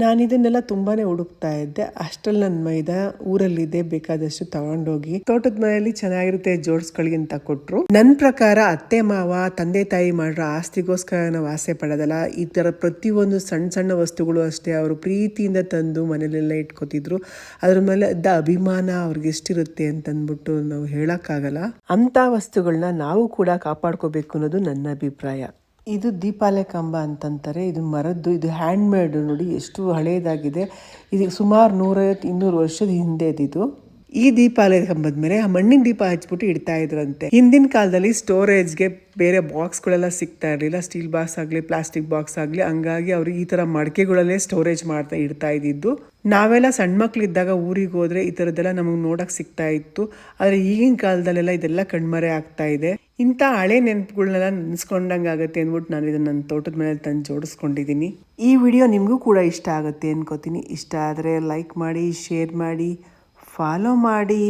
ನಾನು ಇದನ್ನೆಲ್ಲ ತುಂಬಾನೇ ಹುಡುಕ್ತಾ ಇದ್ದೆ. ಅಷ್ಟರಲ್ಲಿ ನನ್ನ ಮೈದ ಊರಲ್ಲಿದೆ, ಬೇಕಾದಷ್ಟು ತಗೊಂಡೋಗಿ ತೋಟದ ಮನೆಯಲ್ಲಿ ಚೆನ್ನಾಗಿರುತ್ತೆ ಜೋಡಿಸ್ಕೊಳ್ಳಿ ಅಂತ ಕೊಟ್ರು. ನನ್ನ ಪ್ರಕಾರ ಅತ್ತೆ ಮಾವ ತಂದೆ ತಾಯಿ ಮಾಡಿರೋ ಆಸ್ತಿಗೋಸ್ಕರ ನಾವು ಆಸೆ ಪಡೋದಲ್ಲ. ಈ ತರ ಪ್ರತಿಯೊಂದು ಸಣ್ಣ ಸಣ್ಣ ವಸ್ತುಗಳು ಅಷ್ಟೇ ಅವರು ಪ್ರೀತಿಯಿಂದ ತಂದು ಮನೇಲೆಲ್ಲ ಇಟ್ಕೋತಿದ್ರು. ಅದ್ರ ಮೇಲೆ ಇದ್ದ ಅಭಿಮಾನ ಅವ್ರಿಗೆ ಎಷ್ಟಿರುತ್ತೆ ಅಂತಂದ್ಬಿಟ್ಟು ನಾವು ಹೇಳಕ್ಕಾಗಲ್ಲ. ಅಂತ ವಸ್ತುಗಳನ್ನ ನಾವು ಕೂಡ ಕಾಪಾಡ್ಕೋಬೇಕು ಅನ್ನೋದು ನನ್ನ ಅಭಿಪ್ರಾಯ. ಇದು ದೀಪಾಲೆ ಕಂಬ ಅಂತಂತಾರೆ. ಇದು ಮರದ್ದು, ಇದು ಹ್ಯಾಂಡ್ ಮೇಡ್. ನೋಡಿ ಎಷ್ಟು ಹಳೇದಾಗಿದೆ. ಇದು ಸುಮಾರು 150-200 ವರ್ಷದ ಹಿಂದೆದಿದು. ಈ ದೀಪಾಲೆ ಕಂಬದ ಮೇಲೆ ಆ ಮಣ್ಣಿನ ದೀಪ ಹಚ್ಬಿಟ್ಟು ಇಡ್ತಾ ಇದ್ರಂತೆ. ಹಿಂದಿನ ಕಾಲದಲ್ಲಿ ಸ್ಟೋರೇಜ್ಗೆ ಬೇರೆ ಬಾಕ್ಸ್ಗಳೆಲ್ಲ ಸಿಗ್ತಾ ಇರಲಿಲ್ಲ, ಸ್ಟೀಲ್ ಬಾಕ್ಸ್ ಆಗಲಿ ಪ್ಲಾಸ್ಟಿಕ್ ಬಾಕ್ಸ್ ಆಗಲಿ. ಹಂಗಾಗಿ ಅವರು ಈ ಥರ ಮಡಿಕೆಗಳಲ್ಲೇ ಸ್ಟೋರೇಜ್ ಇಡ್ತಾ ಇದ್ದಿದ್ದು. ನಾವೆಲ್ಲ ಸಣ್ಣ ಮಕ್ಳಿದ್ದಾಗ ಊರಿಗೆ ಹೋದ್ರೆ ಈ ಥರದ್ದೆಲ್ಲ ನಮಗೆ ನೋಡಕ್ಕೆ ಸಿಗ್ತಾ ಇತ್ತು. ಆದರೆ ಈಗಿನ ಕಾಲದಲ್ಲೆಲ್ಲ ಇದೆಲ್ಲ ಕಣ್ಮರೆ ಆಗ್ತಾ ಇದೆ. ಇಂಥ ಹಳೆ ನೆನಪುಗಳನ್ನೆಲ್ಲ ನೆನೆಸ್ಕೊಂಡಂಗೆ ಆಗುತ್ತೆ ಅಂದ್ಬಿಟ್ಟು ನಾನು ಇದನ್ನು ನನ್ನ ತೋಟದ ಮೇಲೆ ತಂದು ಜೋಡಿಸ್ಕೊಂಡಿದ್ದೀನಿ. ಈ ವಿಡಿಯೋ ನಿಮಗೂ ಕೂಡ ಇಷ್ಟ ಆಗುತ್ತೆ ಅನ್ಕೋತೀನಿ. ಇಷ್ಟ ಆದರೆ ಲೈಕ್ ಮಾಡಿ, ಶೇರ್ ಮಾಡಿ, ಫಾಲೋ ಮಾಡಿ.